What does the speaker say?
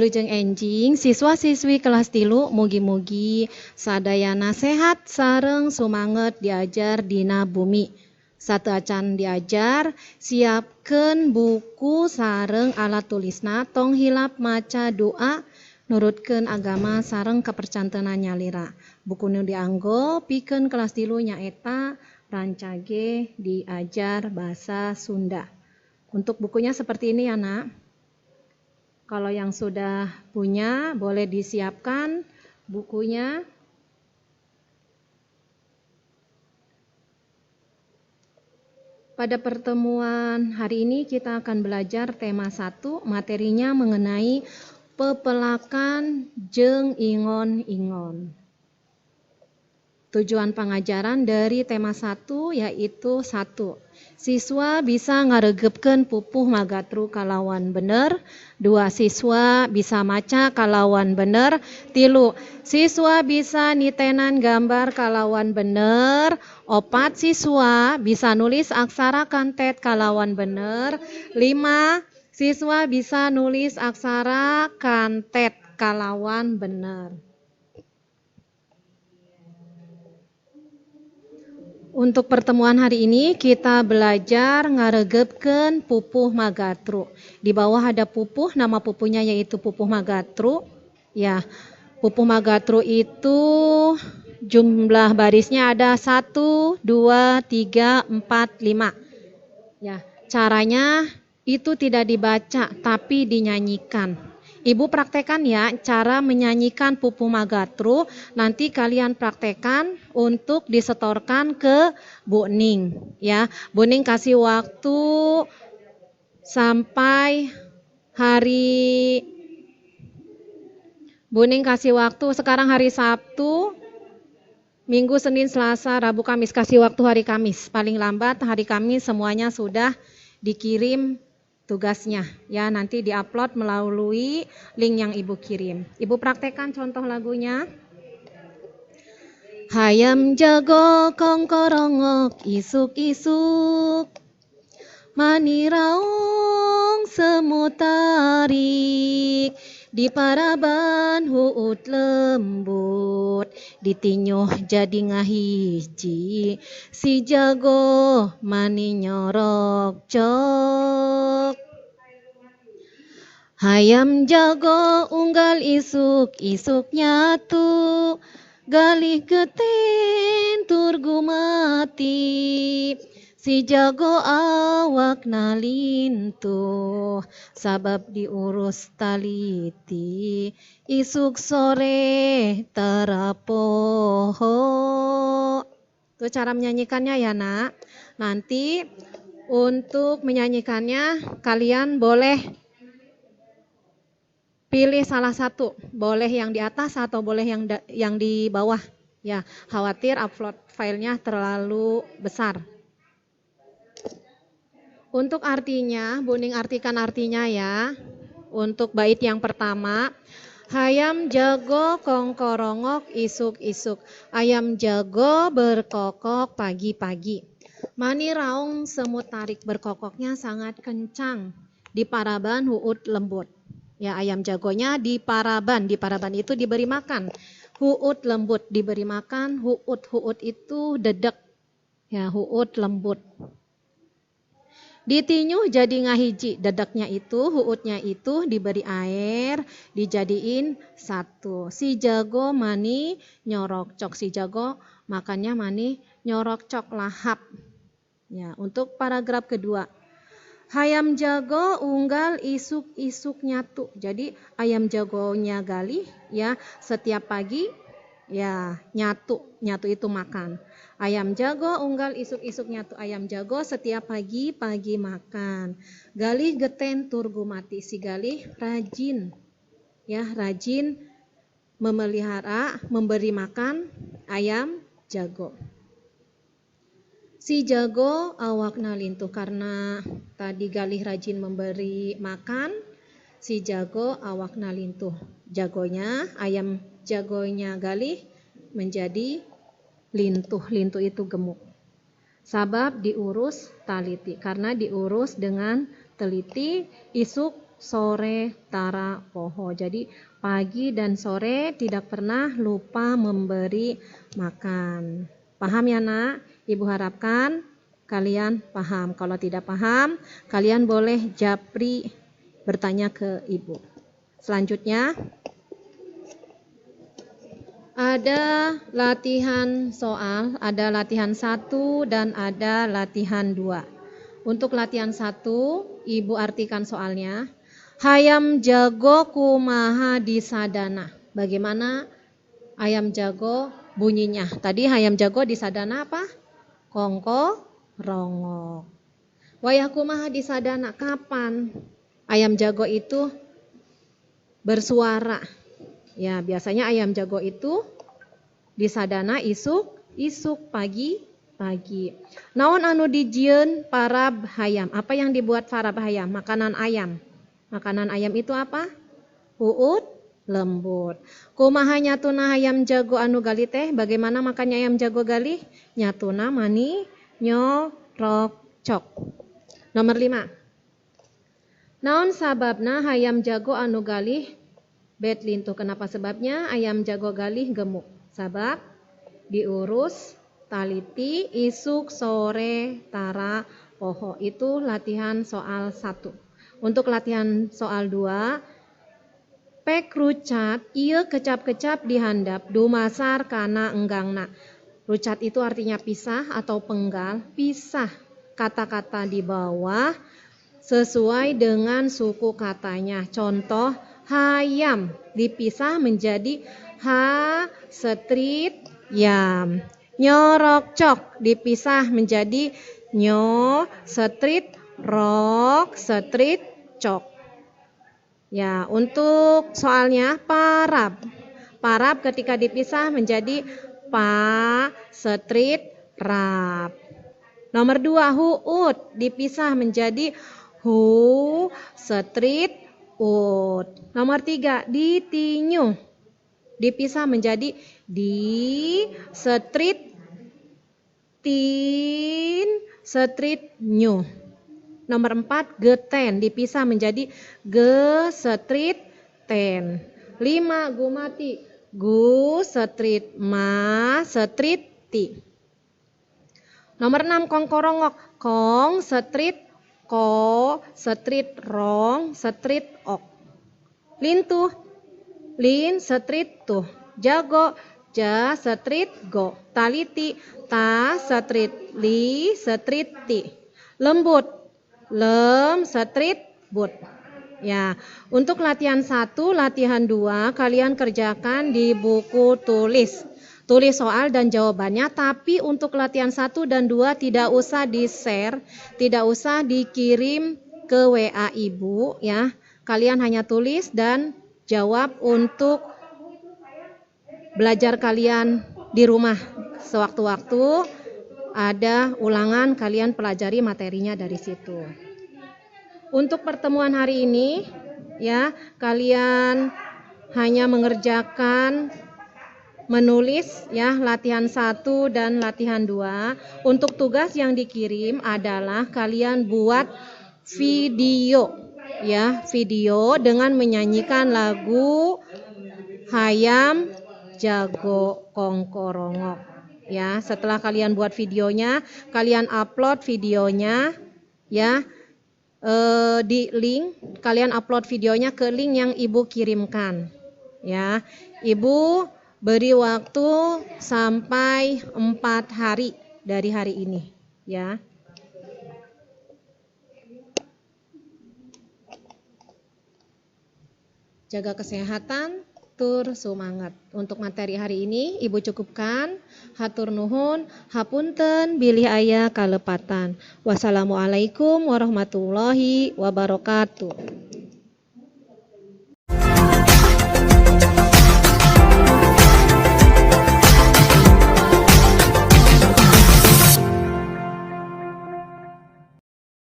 Wilujeng enjing siswa-siswi kelas 3 mugi-mugi sadayana sehat sareng sumanget diajar dina bumi. Sateuacan diajar siapkeun buku sareng alat tulisna tong hilap maca doa nurutkeun agama sareng kapercantenan nyalira. Buku nu dianggo pikeun kelas 3 nyaeta Rancage Diajar Bahasa Sunda. Untuk bukunya seperti ini ya nak. Kalau yang sudah punya boleh disiapkan bukunya. Pada pertemuan hari ini kita akan belajar tema 1, materinya mengenai pepelakan jeung ingon-ingon. Tujuan pengajaran dari tema 1 yaitu 1. Siswa bisa ngaregepkeun pupuh magatru kalawan bener. 2. Siswa bisa maca kalawan bener. 3. Siswa bisa nitenan gambar kalawan bener. 4. Siswa bisa nulis aksara kantet kalawan bener. 5. Siswa bisa nulis aksara kantet kalawan bener. Untuk pertemuan hari ini kita belajar ngaregepkeun pupuh magatru. Di bawah ada pupuh, nama pupuhnya yaitu pupuh magatru. Ya, pupuh magatru itu jumlah barisnya ada 1, 2, 3, 4, 5. Ya, caranya itu tidak dibaca tapi dinyanyikan. Ibu praktekan ya cara menyanyikan pupuh magatru. Nanti kalian praktekan untuk disetorkan ke Bu Ning ya. Bu Ning kasih waktu sampai hari sekarang hari Sabtu, Minggu, Senin, Selasa, Rabu, Kamis. Kasih waktu hari Kamis. Paling lambat hari Kamis semuanya sudah dikirim tugasnya ya, nanti diupload melalui link yang ibu kirim. Ibu praktekkan contoh lagunya. Hayam jago kongkorongok isuk-isuk, mani raung semut tarik, di paraban huut lembut, ditinyuh jadi ngahiji, si jago mani nyorok cok. Hayam jago unggal isuk-isuk nyatu, galih geten turgu mati, si jago awak nalintuh, sabab diurus taliti, isuk sore tarapoho. Itu cara menyanyikannya ya nak. Nanti untuk menyanyikannya kalian boleh pilih salah satu, boleh yang di atas atau boleh yang di bawah. Ya, khawatir upload filenya terlalu besar. Untuk artinya, Bu Ning artikan artinya ya. Untuk bait yang pertama, hayam jago kongkorongok isuk-isuk. Ayam jago berkokok pagi-pagi. Mani raung semut tarik, berkokoknya sangat kencang. Di paraban huut lembut. Ya, ayam jagonya di paraban itu diberi makan. Huut lembut diberi makan, huut itu dedek. Ya, huut lembut. Ditinyuh jadi ngahiji, dedeknya itu, huutnya itu diberi air, dijadiin satu. Si jago mani nyorok cok, si jago makannya mani nyorok cok lahap. Ya, untuk paragraf kedua. Hayam jago unggal isuk-isuk nyatu. Jadi ayam jagonya galih ya, setiap pagi ya nyatu itu makan. Ayam jago unggal isuk-isuk nyatu. Ayam jago setiap pagi makan. Galih geten turgu mati. Si galih rajin ya, rajin memelihara, memberi makan ayam jago. Si jago awak nalintuh, karena tadi galih rajin memberi makan, si jago awak nalintuh. Jagonya, ayam jagonya galih menjadi lintuh. Lintuh itu gemuk. Sabab diurus taliti, karena diurus dengan teliti, isuk sore tara poho. Jadi pagi dan sore tidak pernah lupa memberi makan. Paham ya nak? Ibu harapkan kalian paham. Kalau tidak paham, kalian boleh japri bertanya ke ibu. Selanjutnya ada latihan soal, ada latihan 1 dan ada latihan 2. Untuk latihan 1, ibu artikan soalnya. Hayam jago kumaha disadana. Bagaimana ayam jago bunyinya? Tadi hayam jago disadana apa? Kongko rongok. Wayah kumaha disadana, kapan ayam jago itu bersuara? Ya, biasanya ayam jago itu disadana isuk pagi. Naon anu dijieun parab hayam. Apa yang dibuat parab hayam? Makanan ayam. Makanan ayam itu apa? Uut lembut. Kumaha nyatuna hayam jago anu gali teh? Bagaimana makannya ayam jago gali? Nyatuna mani nyorok cok. Nomor 5. Naon sababna hayam jago anu galih bet lintuh? Kenapa sebabnya ayam jago galih gemuk? Sabab diurus taliti isuk sore tara poho. Itu latihan soal 1. Untuk latihan soal 2, pek rucat ieu kecap-kecap dihandap dumasar kana enggangna. Rucat itu artinya pisah atau penggal. Pisah kata-kata di bawah sesuai dengan suku katanya. Contoh, hayam dipisah menjadi ha street yam. Nyorok cok dipisah menjadi nyo street rok street cok. Ya, untuk soalnya parab. Parab ketika dipisah menjadi pa street rap. Nomor 2, huut dipisah menjadi hu street ut. Nomor 3, ditinyu dipisah menjadi di street tin street nyu. Nomor 4, geten dipisah menjadi ge street ten. 5, gumati gu street ma street ti. Nomor 6, kongkorongok kong street ko street rong street ok. Lintuh lin street tuh. Jago ja street go. Taliti ta street li street ti. Lembut lem street but. Ya, untuk latihan 1, latihan 2 kalian kerjakan di buku tulis. Tulis soal dan jawabannya, tapi untuk latihan 1 dan 2 tidak usah di-share, tidak usah dikirim ke WA ibu ya. Kalian hanya tulis dan jawab untuk belajar kalian di rumah. Sewaktu-waktu ada ulangan, kalian pelajari materinya dari situ. Untuk pertemuan hari ini ya, kalian hanya mengerjakan menulis ya, latihan 1 dan latihan 2. Untuk tugas yang dikirim adalah kalian buat video ya, video dengan menyanyikan lagu hayam jago kongkorongok ya. Setelah kalian buat videonya, kalian upload videonya ya, di link, kalian upload videonya ke link yang ibu kirimkan ya. Ibu beri waktu sampai 4 hari dari hari ini ya. Jaga kesehatan, tur semangat. Untuk materi hari ini ibu cukupkan. Hatur nuhun, hapunten bilih aya kalepatan. Wassalamualaikum warahmatullahi wabarakatuh.